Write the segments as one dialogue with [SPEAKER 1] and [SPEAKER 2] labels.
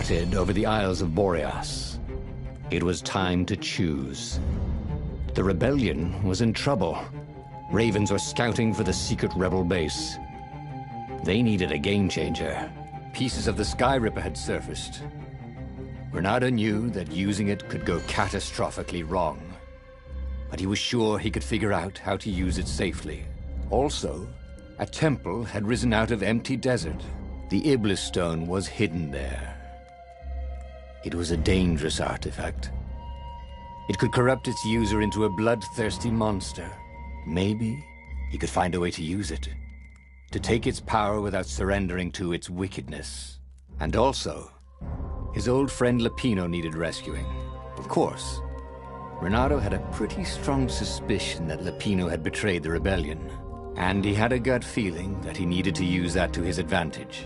[SPEAKER 1] scattered over the Isles of Boreas. It was time to choose. The rebellion was in trouble. Ravens were scouting for the secret rebel base. They needed a game-changer. Pieces of the Sky Ripper had surfaced. Renato knew that using it could go catastrophically wrong, but he was sure he could figure out how to use it safely. Also, a temple had risen out of empty desert. The Iblis stone was hidden there. It was a dangerous artifact. It could corrupt its user into a bloodthirsty monster. Maybe he could find a way to use it, to take its power without surrendering to its wickedness. And also, his old friend Lupino needed rescuing. Of course, Renato had a pretty strong suspicion that Lupino had betrayed the rebellion, and he had a gut feeling that he needed to use that to his advantage.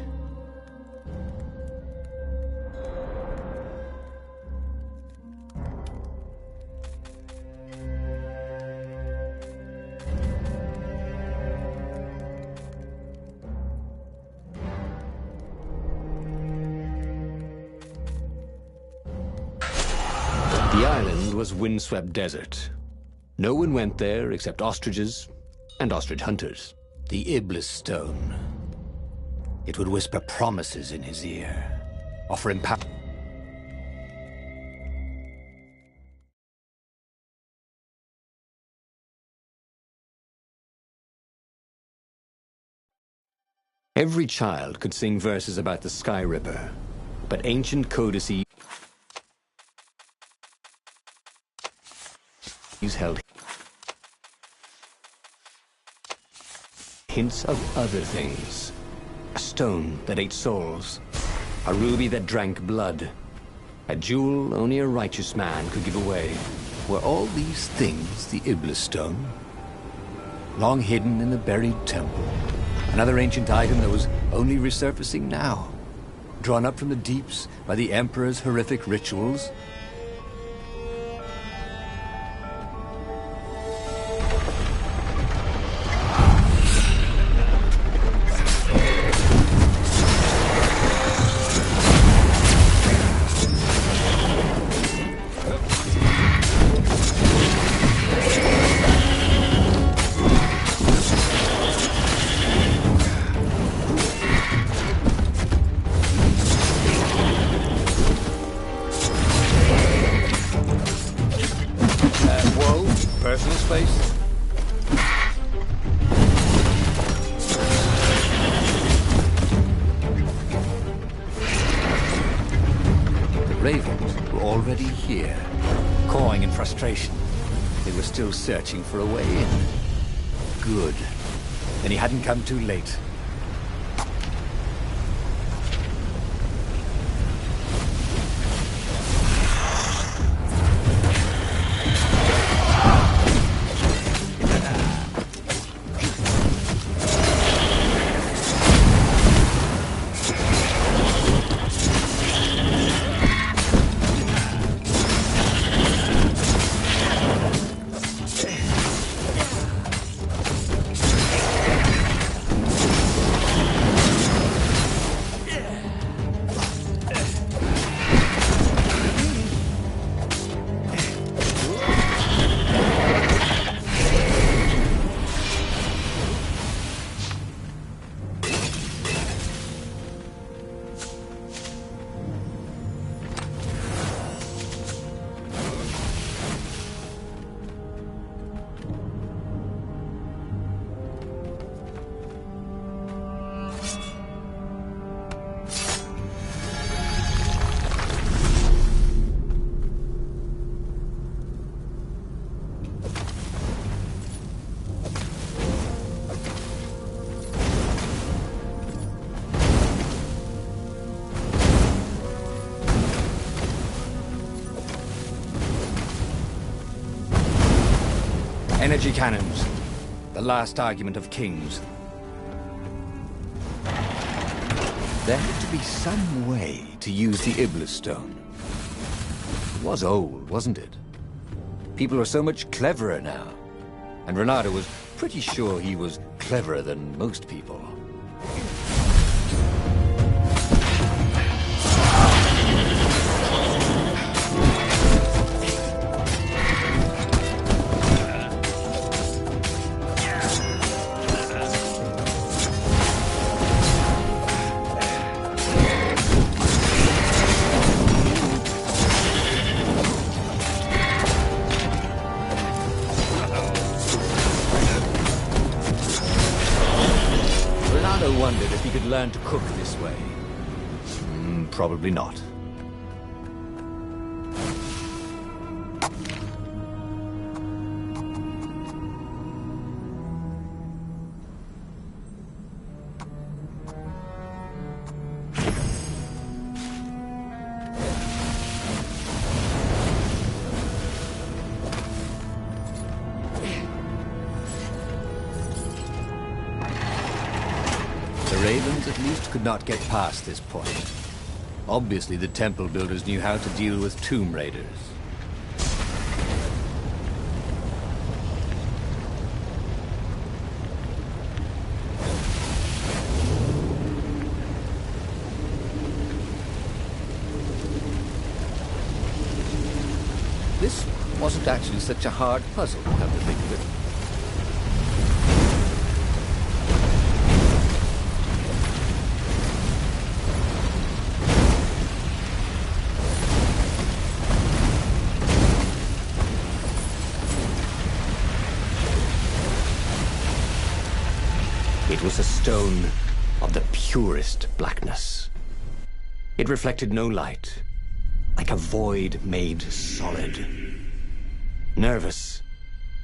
[SPEAKER 1] The island was windswept desert. No one went there except ostriches and ostrich hunters. The Iblis stone. It would whisper promises in his ear, offer him power. Every child could sing verses about the Sky Ripper, but ancient codices held hints of other things. A stone that ate souls, a ruby that drank blood, a jewel only a righteous man could give away. Were all these things the Iblis stone? Long hidden in the buried temple. Another ancient item that was only resurfacing now. Drawn up from the deeps by the Emperor's horrific rituals. Personal space? The ravens were already here, cawing in frustration. They were still searching for a way in. Good. Then he hadn't come too late. Energy cannons. The last argument of kings. There had to be some way to use the Iblis stone. It was old, wasn't it? People are so much cleverer now. And Renato was pretty sure he was cleverer than most people.
[SPEAKER 2] they'd learn to cook this way.
[SPEAKER 1] Probably not.
[SPEAKER 2] The Ravens at least could not get past this point. Obviously, the temple builders knew how to deal with tomb raiders. This wasn't actually such a hard puzzle, come to think of it.
[SPEAKER 1] It was a stone of the purest blackness. It reflected no light, like a void made solid. Nervous,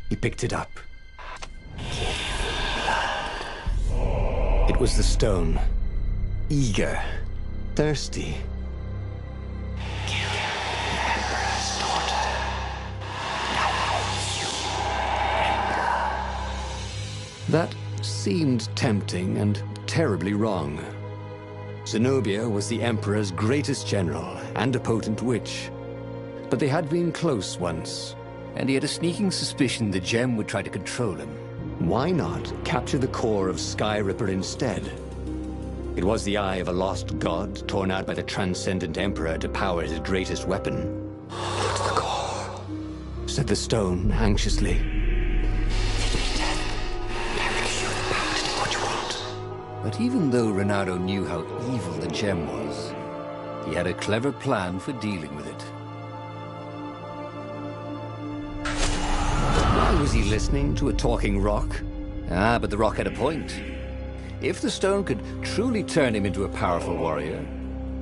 [SPEAKER 1] he picked it up. It was the stone, eager, thirsty. That seemed tempting and terribly wrong. Zenobia was the Emperor's greatest general and a potent witch. But they had been close once.
[SPEAKER 2] And he had a sneaking suspicion the gem would try to control him.
[SPEAKER 1] Why not capture the core of Skyripper instead? It was the eye of a lost god torn out by the Transcendent Emperor to power his greatest weapon. "It's the core," said the stone anxiously.
[SPEAKER 2] But even though Renato knew how evil the gem was, he had a clever plan for dealing with it.
[SPEAKER 1] Why was he listening to a talking rock?
[SPEAKER 2] But the rock had a point. If the stone could truly turn him into a powerful warrior,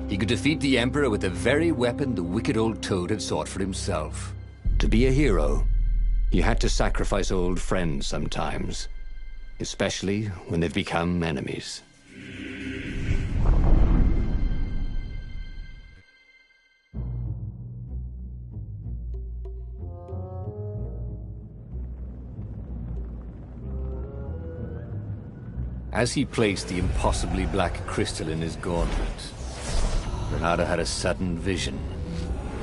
[SPEAKER 2] he could defeat the Emperor with the very weapon the wicked old Toad had sought for himself.
[SPEAKER 1] To be a hero, you had to sacrifice old friends sometimes. Especially when they've become enemies.
[SPEAKER 2] As he placed the impossibly black crystal in his gauntlet, Renato had a sudden vision.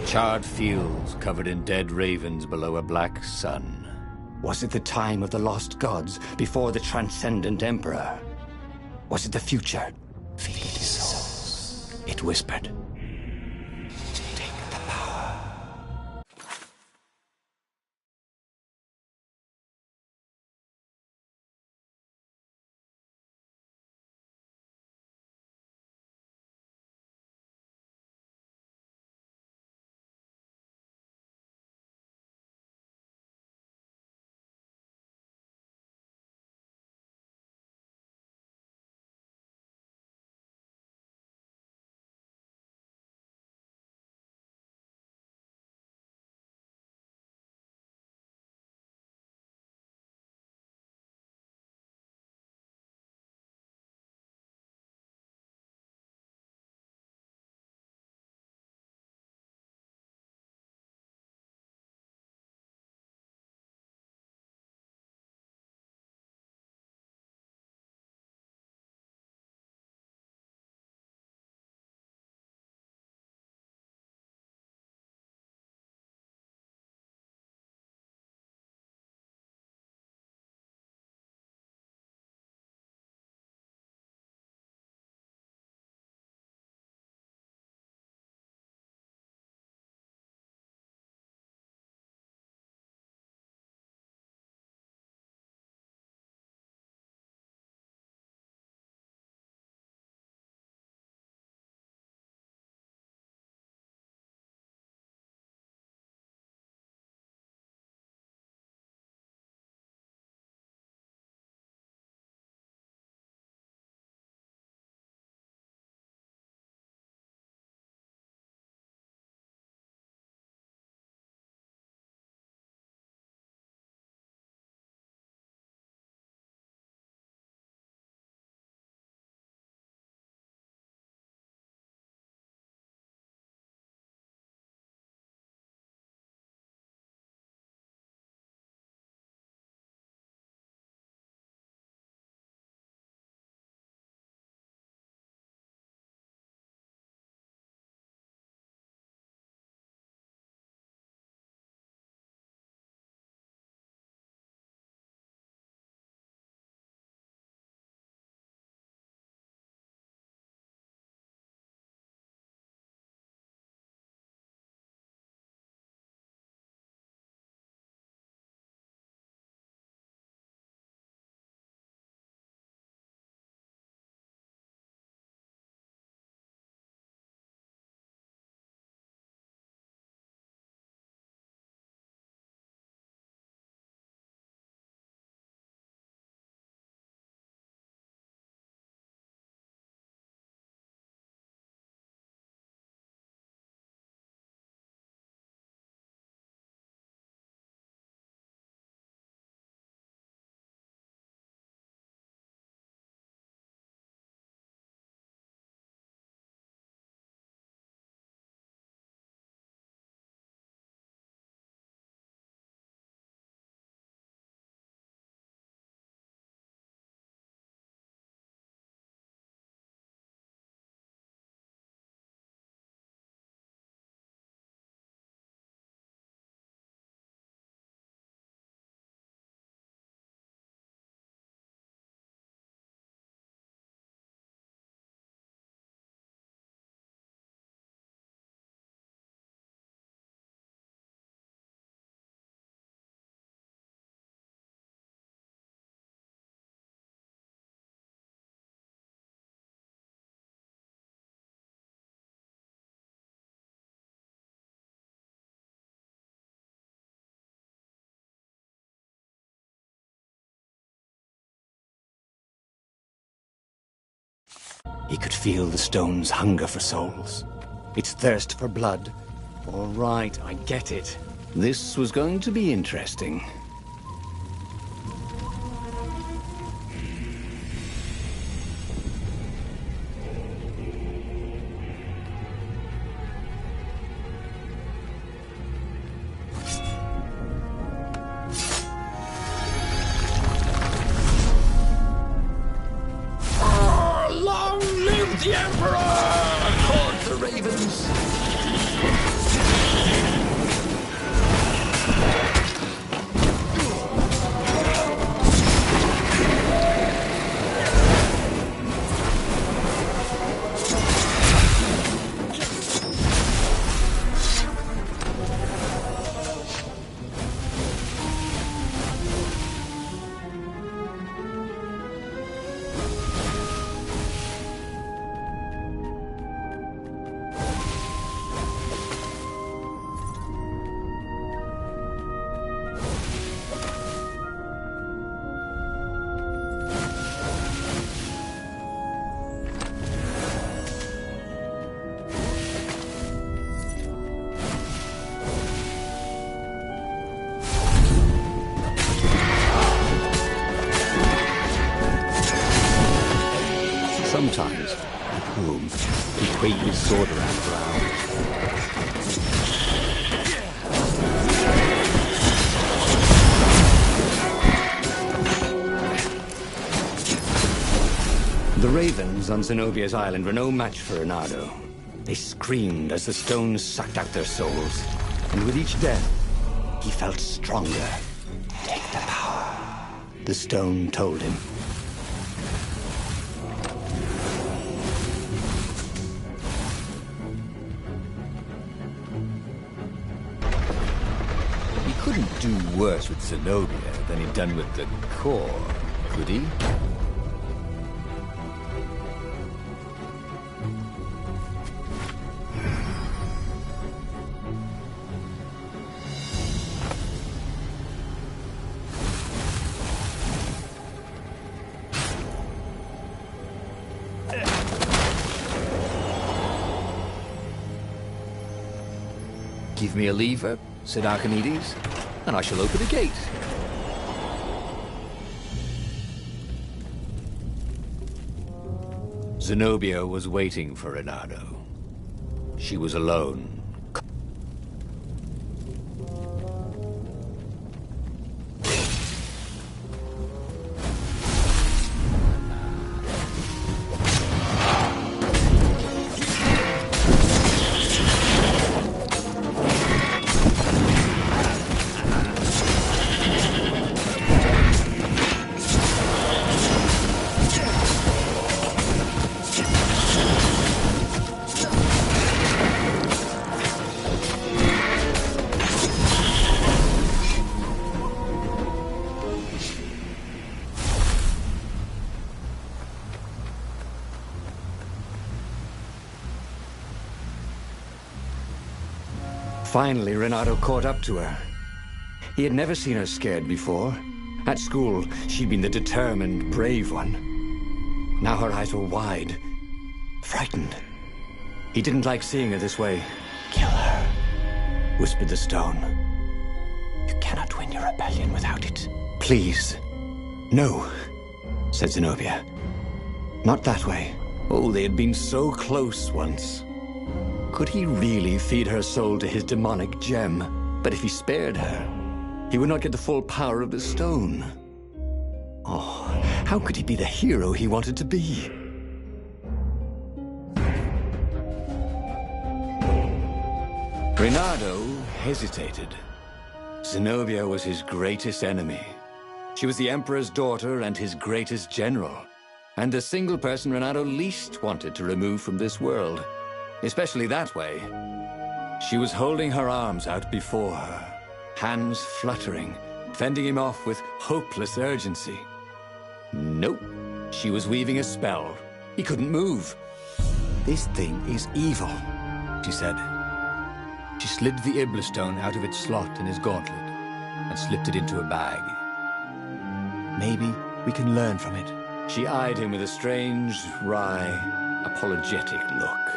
[SPEAKER 2] Charred fields covered in dead ravens below a black sun.
[SPEAKER 1] Was it the time of the lost gods before the Transcendent Emperor? Was it the future? Feed souls, it whispered. He could feel the stone's hunger for souls, its thirst for blood. All right, I get it. This was going to be interesting.
[SPEAKER 2] Long live the Emperor! Called the ravens.
[SPEAKER 1] Sometimes, at home, he'd wave his sword around for hours. The ravens on Zenobia's island were no match for Reynardo. They screamed as the stones sucked out their souls. And with each death, he felt stronger. Take the power, the stone told him.
[SPEAKER 2] He couldn't do worse with Zenobia than he'd done with the core, could he? Give me a lever, said Archimedes, and I shall open a gate. Zenobia was waiting for Reynardo. She was alone.
[SPEAKER 1] Finally, Reynardo caught up to her. He had never seen her scared before. At school, she'd been the determined, brave one. Now her eyes were wide, frightened. He didn't like seeing her this way. Kill her, whispered the stone. You cannot win your rebellion without it. Please. No, said Zenobia. Not that way. Oh, they had been so close once. Could he really feed her soul to his demonic gem? But if he spared her, he would not get the full power of the stone. Oh, how could he be the hero he wanted to be? Reynardo hesitated. Zenobia was his greatest enemy. She was the Emperor's daughter and his greatest general, and the single person Reynardo least wanted to remove from this world. Especially that way. She was holding her arms out before her, hands fluttering, fending him off with hopeless urgency. Nope. She was weaving a spell. He couldn't move. This thing is evil, she said. She slid the Iblastone out of its slot in his gauntlet and slipped it into a bag. Maybe we can learn from it. She eyed him with a strange, wry, apologetic look.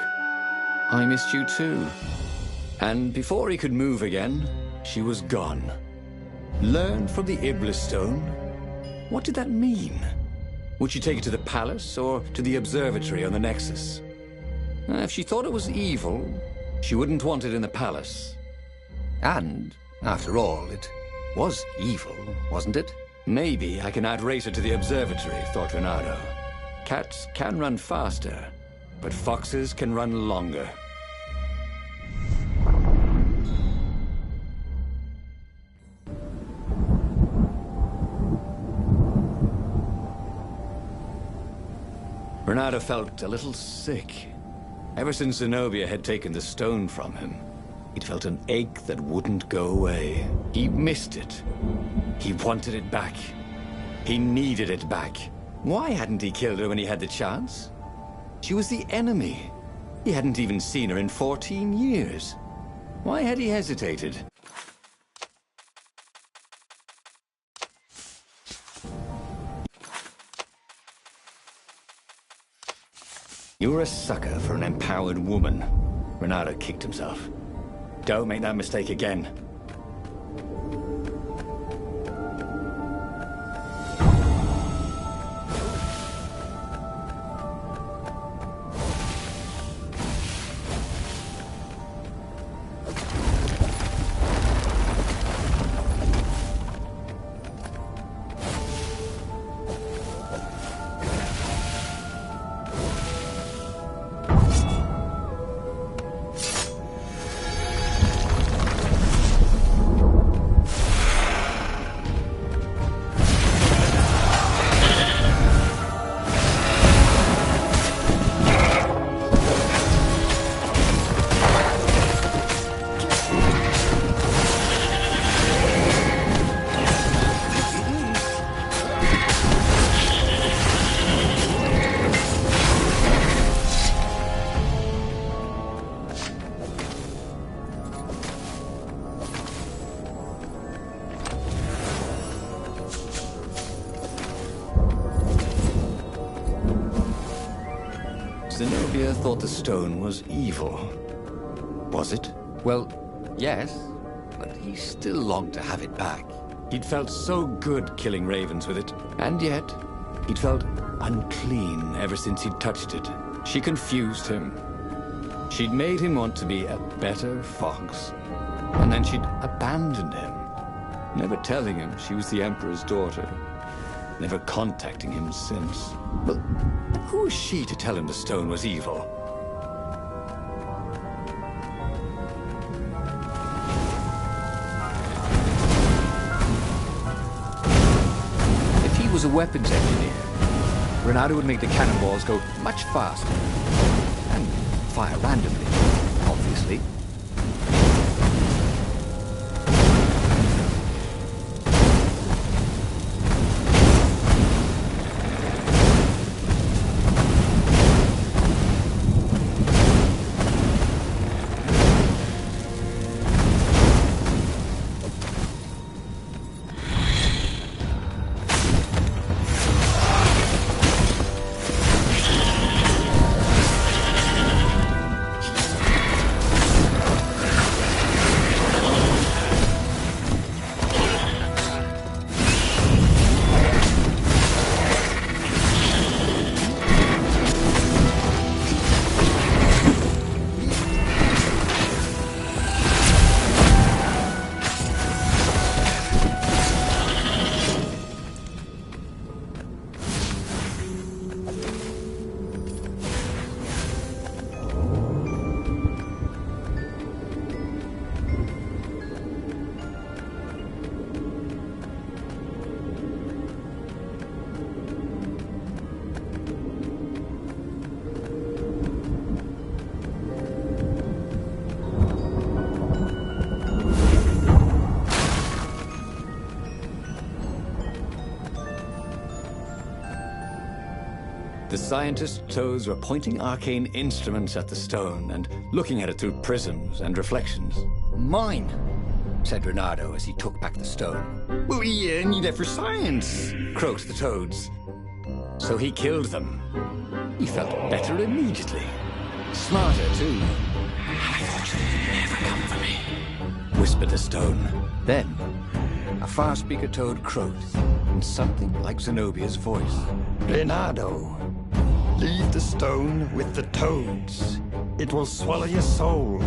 [SPEAKER 1] I missed you too. And before he could move again, she was gone. Learn from the Iblis stone? What did that mean? Would she take it to the palace or to the observatory on the Nexus? If she thought it was evil, she wouldn't want it in the palace.
[SPEAKER 2] And, after all, it was evil, wasn't it?
[SPEAKER 1] Maybe I can outrace her to the observatory, thought Renato. Cats can run faster, but foxes can run longer. Renato felt a little sick. Ever since Zenobia had taken the stone from him, he'd felt an ache that wouldn't go away. He missed it. He wanted it back. He needed it back. Why hadn't he killed her when he had the chance? She was the enemy. He hadn't even seen her in 14 years. Why had he hesitated? You're a sucker for an empowered woman. Renato kicked himself. Don't make that mistake again. Zenobia thought the stone was evil. Was it?
[SPEAKER 2] Well, yes, but he still longed to have it back.
[SPEAKER 1] He'd felt so good killing ravens with it, and yet he'd felt unclean ever since he'd touched it. She confused him. She'd made him want to be a better fox, and then she'd abandoned him, never telling him she was the Emperor's daughter, never contacting him since. Well, who was she to tell him the stone was evil?
[SPEAKER 2] If he was a weapons engineer, Renato would make the cannonballs go much faster. And fire randomly, obviously.
[SPEAKER 1] The scientist's toes were pointing arcane instruments at the stone and looking at it through prisms and reflections.
[SPEAKER 2] Mine, said Renato as he took back the stone.
[SPEAKER 1] Well, we need it for science, croaked the toads. So he killed them.
[SPEAKER 2] He felt better immediately. Smarter, too.
[SPEAKER 3] I thought you'd never come for me,
[SPEAKER 2] Whispered the stone. Then, a far-speaker toad croaked in something like Zenobia's voice.
[SPEAKER 4] Leonardo, leave the stone with the toads. It will swallow your soul.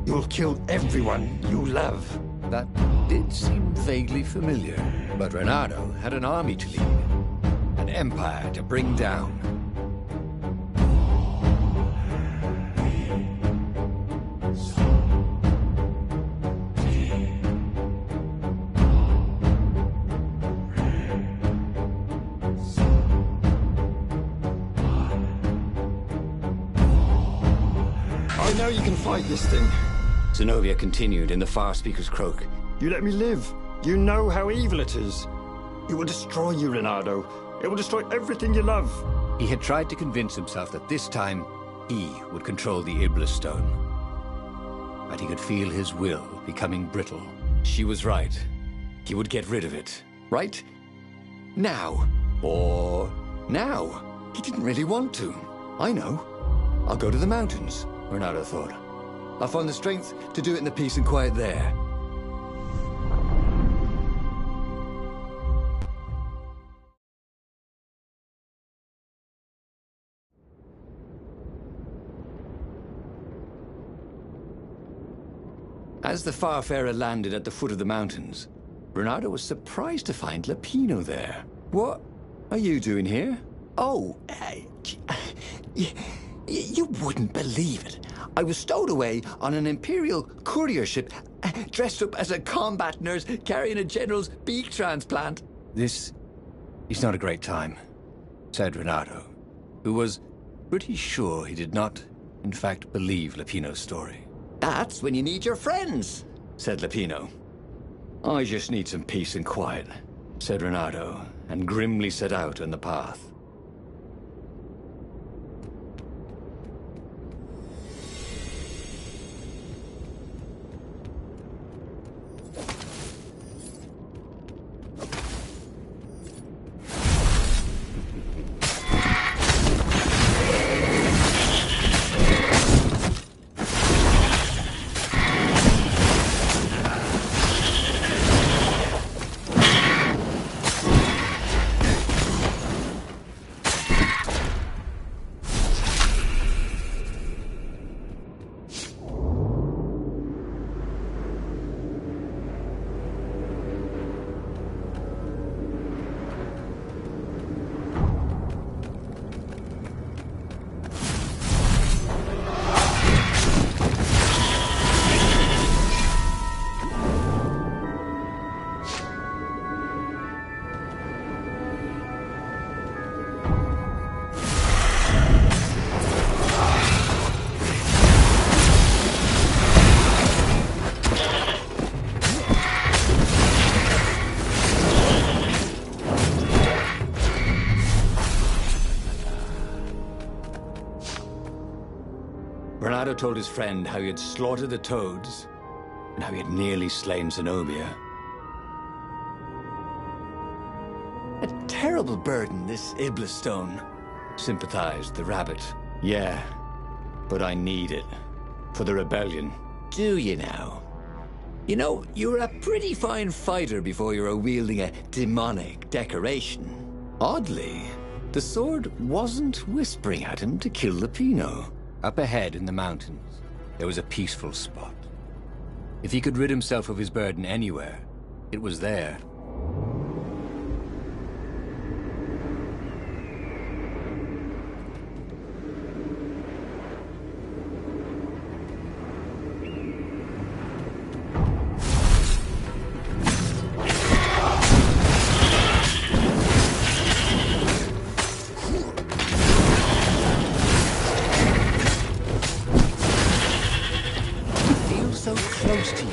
[SPEAKER 4] You'll kill everyone you love.
[SPEAKER 2] That did seem vaguely familiar. But Reynardo had an army to lead, an empire to bring down.
[SPEAKER 4] I know you can fight this thing.
[SPEAKER 2] Zenobia continued in the far speaker's croak.
[SPEAKER 4] You let me live. You know how evil it is. It will destroy you, Leonardo. It will destroy everything you love.
[SPEAKER 2] He had tried to convince himself that this time he would control the Iblis stone. But he could feel his will becoming brittle. She was right. He would get rid of it. Right? Now. Or now. He didn't really want to. I know. I'll go to the mountains, Reynardo thought. I'll find the strength to do it in the peace and quiet there. As the Farfarer landed at the foot of the mountains, Reynardo was surprised to find Lapino there. What are you doing here?
[SPEAKER 5] Oh, you wouldn't believe it. I was stowed away on an Imperial courier ship, dressed up as a combat nurse carrying a general's beak transplant.
[SPEAKER 2] This is not a great time, said Reynardo, who was pretty sure he did not, in fact, believe Lapino's story.
[SPEAKER 5] That's when you need your friends,
[SPEAKER 2] said Lapino. I just need some peace and quiet, said Reynardo, and grimly set out on the path. Reynardo told his friend how he had slaughtered the toads and how he had nearly slain Zenobia.
[SPEAKER 5] A terrible burden, this Iblis stone,
[SPEAKER 2] sympathized the rabbit. Yeah, but I need it for the rebellion.
[SPEAKER 5] Do you now? You know, you were a pretty fine fighter before you were wielding a demonic decoration.
[SPEAKER 2] Oddly, the sword wasn't whispering at him to kill Lapino. Up ahead in the mountains, there was a peaceful spot. If he could rid himself of his burden anywhere, it was there.
[SPEAKER 5] So close to you.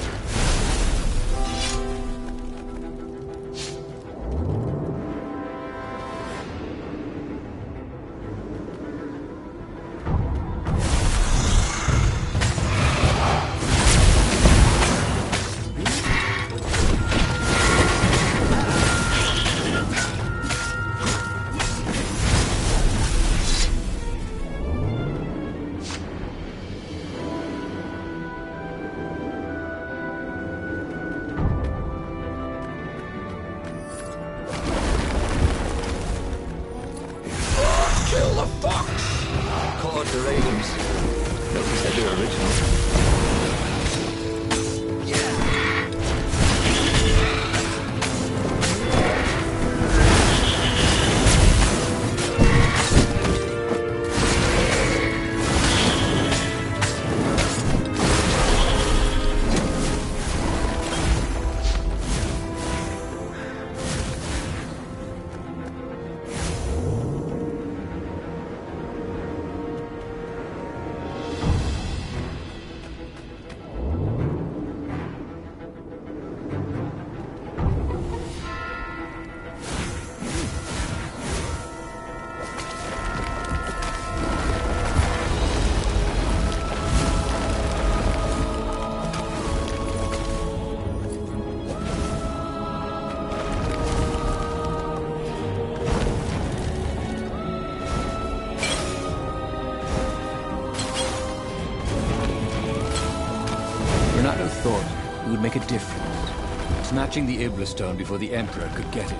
[SPEAKER 2] Renato thought it would make a difference, snatching the Iblastone before the Emperor could get it.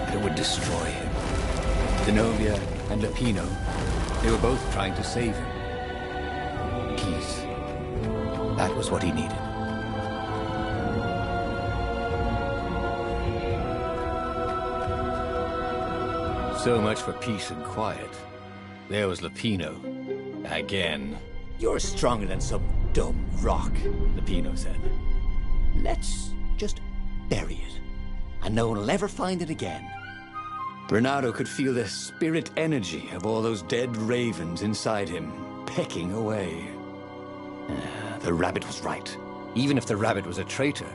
[SPEAKER 2] But it would destroy him. Zenobia and Lapino, they were both trying to save him. Peace. That was what he needed. So much for peace and quiet. There was Lapino. Again.
[SPEAKER 5] You're stronger than some dumb rock,
[SPEAKER 2] Lapino said.
[SPEAKER 5] let's just bury it, and no one will ever find it again. Renato could feel the spirit energy of all those dead ravens inside him, pecking away. The rabbit was right.
[SPEAKER 2] Even if the rabbit was a traitor,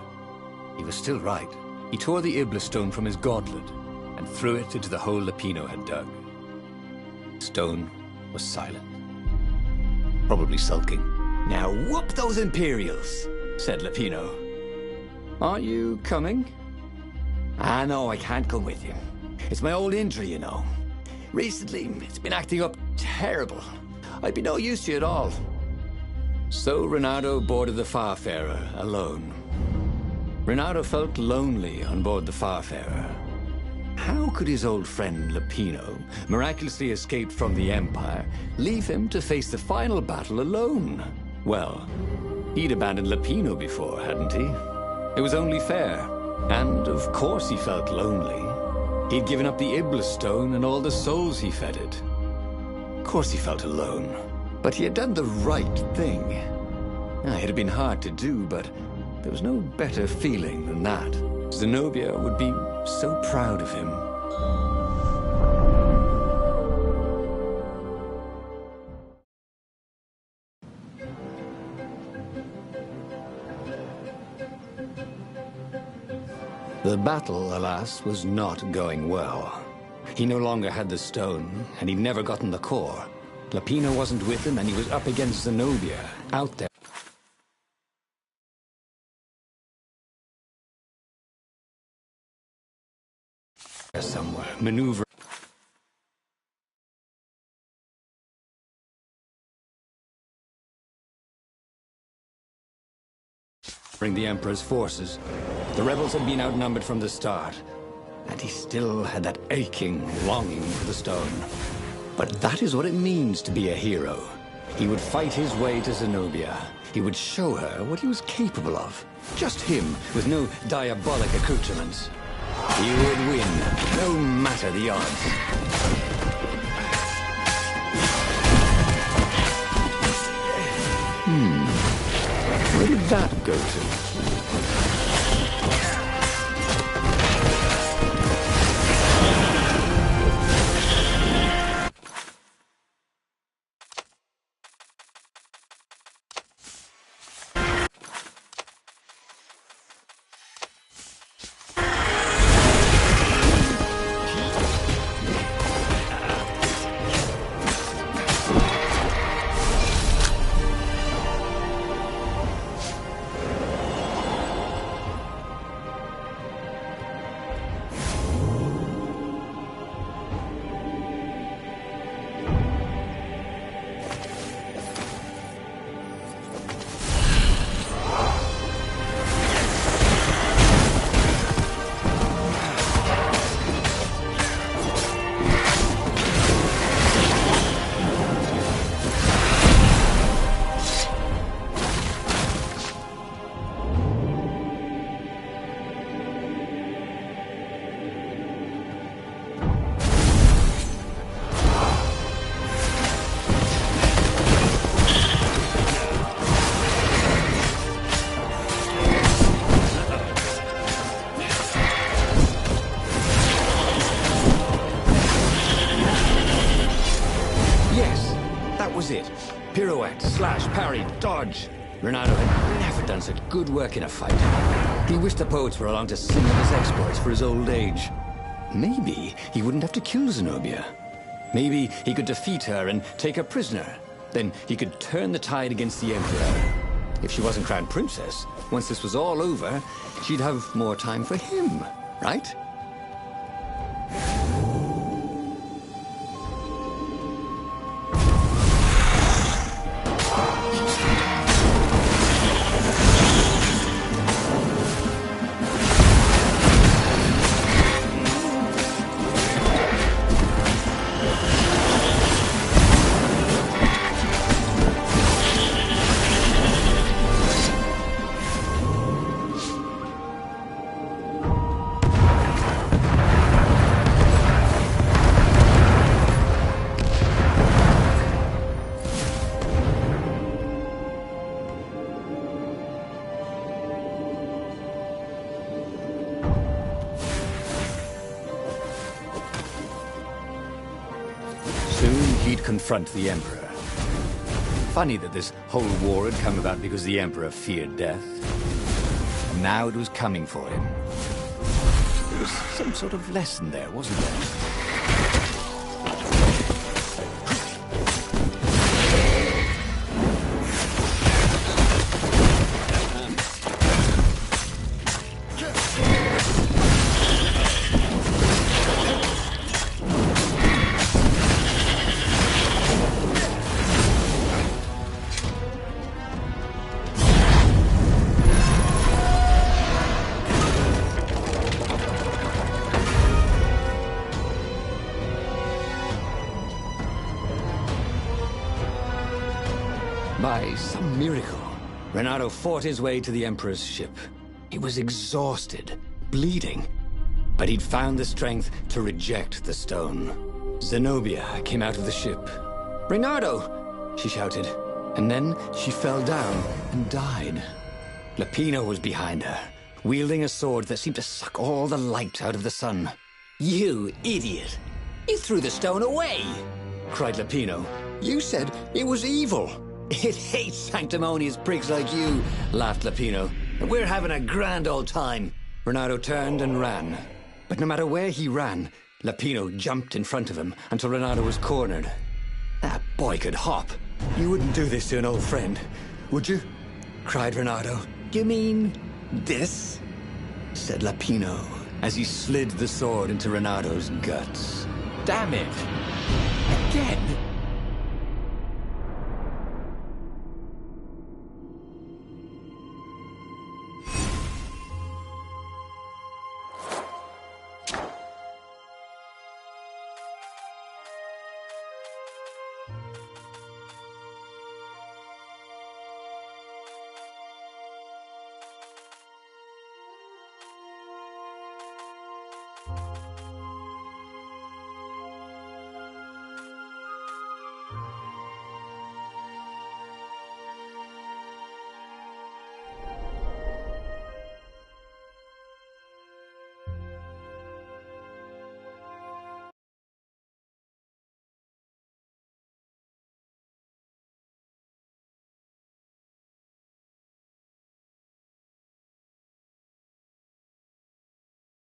[SPEAKER 2] he was still right. He tore the Iblastone from his gauntlet and threw it into the hole Lapino had dug. Stone was silent, probably sulking.
[SPEAKER 5] Now whoop those Imperials, said Lapino. Aren't you coming? Ah, no, I can't come with you. It's my old injury, you know. Recently, it's been acting up terrible. I'd be no use to you at all.
[SPEAKER 2] So Renato boarded the Farfarer alone. Renato felt lonely on board the Farfarer. How could his old friend Lapino, miraculously escaped from the Empire, leave him to face the final battle alone? Well, he'd abandoned Lapino before, hadn't he? It was only fair. And of course he felt lonely. He'd given up the Iblastone and all the souls he fed it. Of course he felt alone. But he had done the right thing. It had been hard to do, but there was no better feeling than that. Zenobia would be so proud of him. The battle, alas, was not going well. He no longer had the stone, and he'd never gotten the core. Lapino wasn't with him, and he was up against Zenobia, out there. Somewhere, maneuvering the Emperor's forces. The rebels had been outnumbered from the start, and he still had that aching longing for the stone. But that is what it means to be a hero. He would fight his way to Zenobia. He would show her what he was capable of. Just him, with no diabolic accoutrements. He would win, no matter the odds. Where did that go to? It. Pirouette, slash, parry, dodge. Renato had never done such good work in a fight. He wished the poets were along to sing of his exploits for his old age. Maybe he wouldn't have to kill Zenobia. Maybe he could defeat her and take her prisoner. Then he could turn the tide against the Emperor. If she wasn't crowned princess, once this was all over, she'd have more time for him, right? he'd confront the Emperor. Funny that this whole war had come about because the Emperor feared death. And now it was coming for him. There was some sort of lesson there, wasn't there?
[SPEAKER 5] By some miracle, Renato fought his way to the Emperor's ship. He was exhausted, bleeding, but he'd found the strength to reject the stone. Zenobia came out of the ship. "Renato!" she shouted, and then she fell down and died. Lapino was behind her, wielding a sword that seemed to suck all the light out of the sun. "You idiot! You threw the stone away!" cried Lapino. "You said it was evil." "It hates sanctimonious prigs like you," laughed Lapino. "We're having a grand old time." Renato turned and ran. But no matter where he ran, Lapino jumped in front of him until Renato was cornered. That boy could hop. "You wouldn't do this to an old friend, would you?" cried Renato. "You mean this?" said Lapino as he slid the sword into Renato's guts. "Damn it! Again!